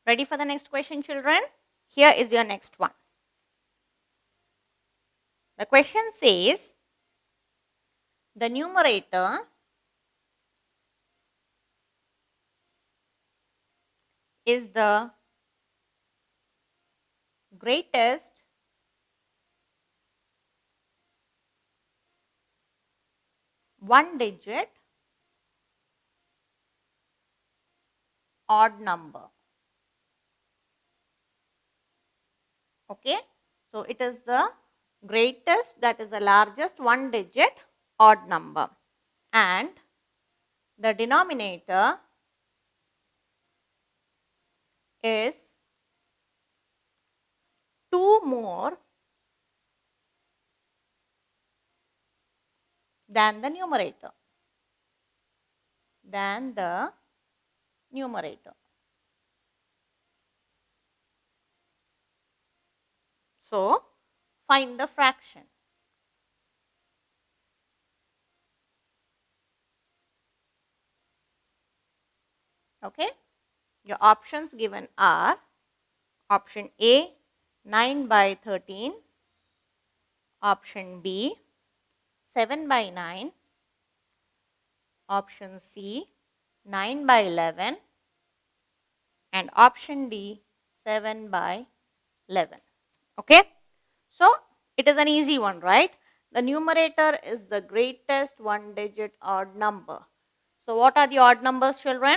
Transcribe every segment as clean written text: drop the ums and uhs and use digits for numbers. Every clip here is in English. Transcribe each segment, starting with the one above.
Ready for the next question, children? Here is your next one. The question says, the numerator is the greatest one-digit odd number. Okay, so it is the greatest, that is the largest one-digit odd number, and the denominator is 2 more than the numerator. So, find the fraction. Okay, your options given are option A 9 by 13, option B 7 by 9, option C 9 by 11, and option D 7 by 11. Okay, so it is an easy one, right? The numerator is the greatest one-digit odd number. So what are the odd numbers, children?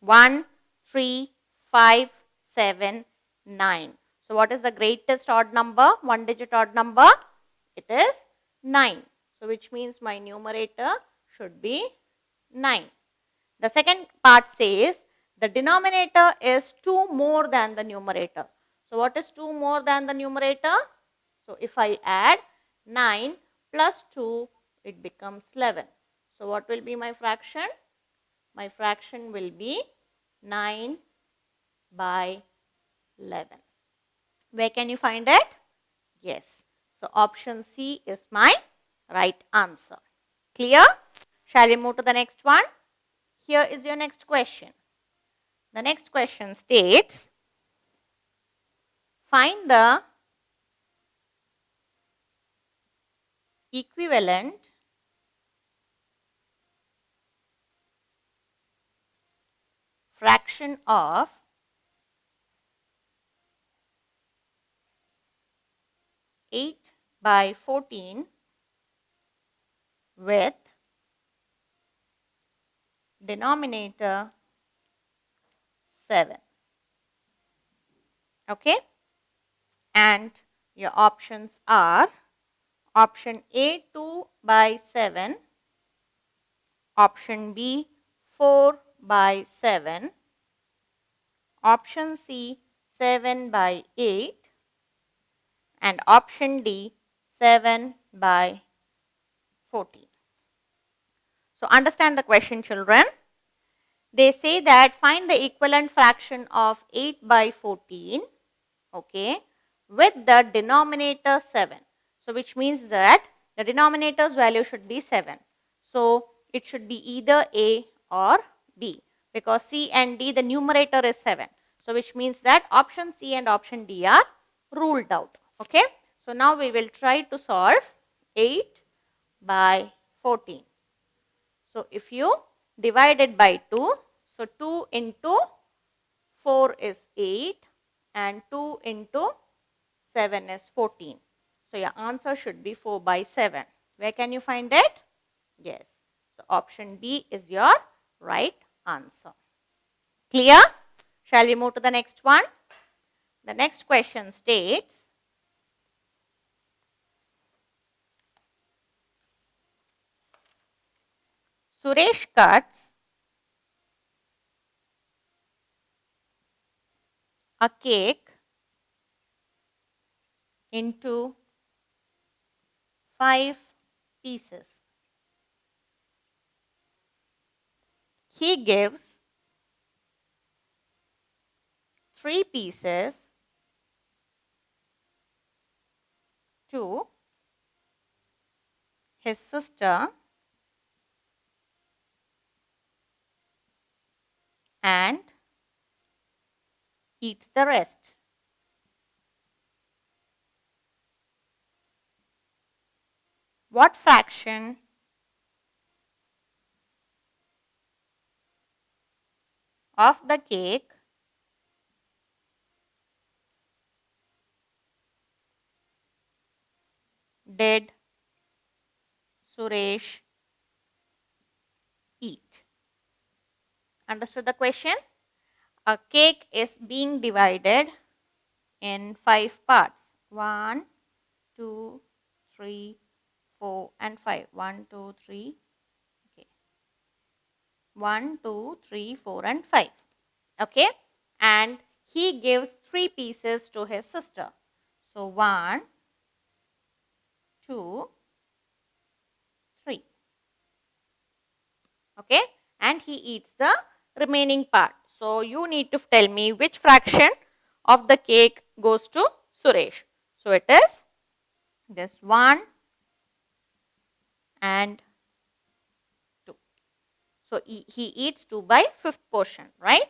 1, 3, 5, 7, 9. So what is the greatest odd number, one-digit odd number? It is 9. So which means my numerator should be 9. The second part says the denominator is 2 more than the numerator. So what is 2 more than the numerator? So if I add 9 plus 2, it becomes 11. So what will be my fraction? My fraction will be 9 by 11. Where can you find it? Yes. So option C is my right answer. Clear? Shall we move to the next one? Here is your next question. The next question states, find the equivalent fraction of 8 by 14 with denominator 7. Okay, and your options are option A 2 by 7, option B 4 by 7, option C 7 by 8, and option D 7 by 14. So understand the question, children. They say that find the equivalent fraction of 8 by 14, okay, with the denominator 7. So which means that the denominator's value should be 7. So it should be either A or B, because C and D, the numerator is 7. So which means that option C and option D are ruled out. Okay. So now we will try to solve 8 by 14. So if you divide it by 2, so 2 into 4 is 8 and 2 into 7 is 14. So your answer should be 4 by 7. Where can you find it? Yes. So option B is your right answer. Clear? Shall we move to the next one? The next question states, Suresh cuts a cake into 5 pieces. He gives 3 pieces to his sister and eats the rest. What fraction of the cake did Suresh eat? Understood the question? A cake is being divided in 5 parts. 1, 2, 3, 4 and 5. 1, 2, 3. Okay. 1, 2, 3, 4 and 5. Okay. And he gives 3 pieces to his sister. So 1, 2, 3. Okay. And he eats the remaining part. So you need to tell me which fraction of the cake goes to Suresh. So it is this 1 and 2. So he eats 2 by 5th portion, right?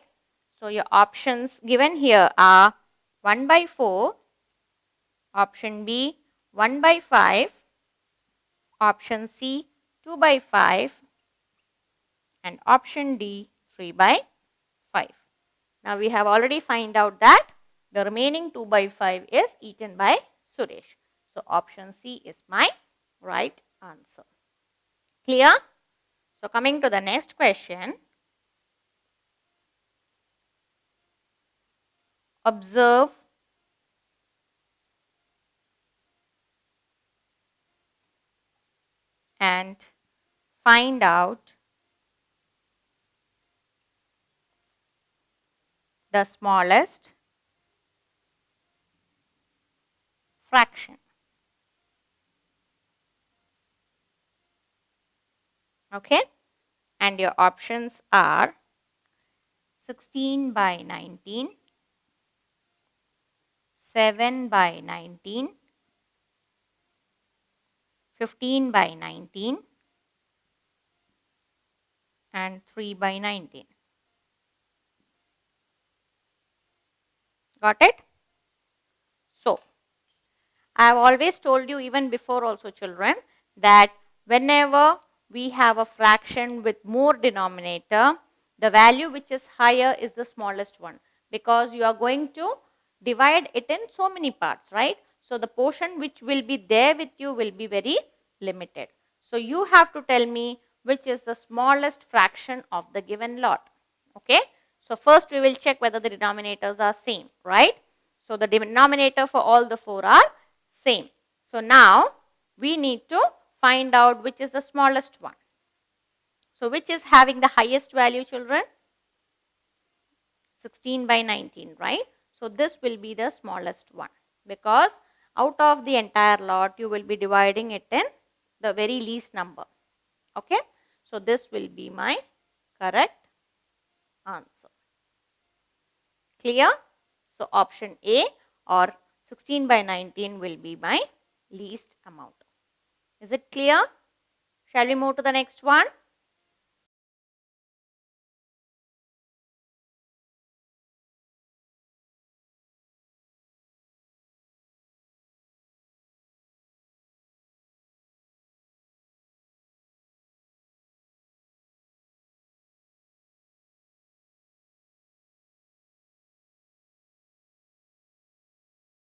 So your options given here are 1 by 4, option B 1 by 5, option C 2 by 5 and option D 3 by 5. Now we have already find out that the remaining 2 by 5 is eaten by Suresh. So option C is my right answer. Clear? So coming to the next question. Observe and find out the smallest fraction. Okay, and your options are 16 by 19, 7 by 19, 15 by 19 and 3 by 19. Got it? So, I have always told you even before also children that whenever we have a fraction with more denominator, the value which is higher is the smallest one because you are going to divide it in so many parts, right? So, the portion which will be there with you will be very limited. So, you have to tell me which is the smallest fraction of the given lot. Okay. So, first we will check whether the denominators are same, right? So, the denominator for all the 4 are same. So, now we need to find out which is the smallest one. So, which is having the highest value children? 16 by 19, right? So, this will be the smallest one because out of the entire lot you will be dividing it in the very least number. Okay. So, this will be my correct answer. Clear? So, option A or 16 by 19 will be my least amount. Is it clear? Shall we move to the next one?